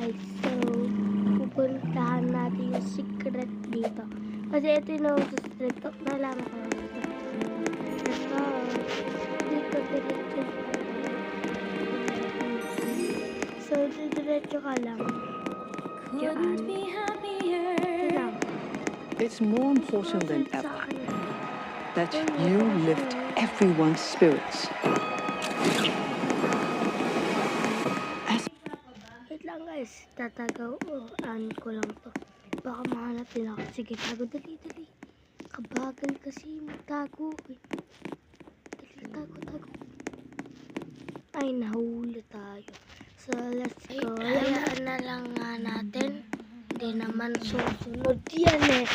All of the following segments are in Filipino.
guys. So, pupuntahan natin yung secret dito. Kasi ito yung secret ko. Nalaman ko lang ito. Let's go. Dito, diretso. So, diretso ka lang. Diyan. Ito lang. It's more important than Sa ever akin. that you lift everyone's spirits. Wait lang guys, tatagawaan ko lang to. Baka mahanap nila ako. Sige, tago, dali. Kabagal kasi magtago. Dali, tago. Ay, nahuli tayo. So, let's go. Hayaan na lang nga natin. Hindi naman susunod yan eh.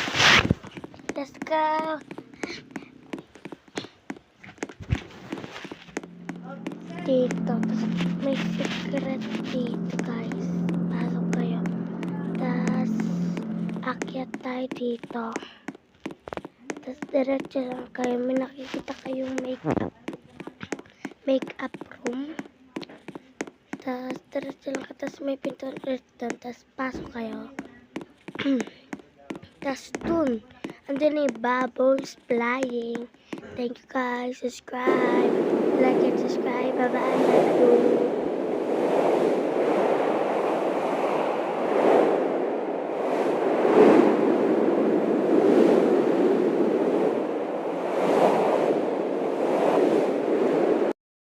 Let's go. Dito. May secret dito guys. Pasok kayo. Tapos, akyat tayo dito. Tapos, diretso lang kayo. May nakikita kayong makeup room. Tapos, diretso lang ka. Tapos, may pintuan ulit doon. Tapos, pasok kayo. Tapos, dun. Andun na yung bubbles flying. Thank you guys. Subscribe. Like and subscribe. Bye-bye.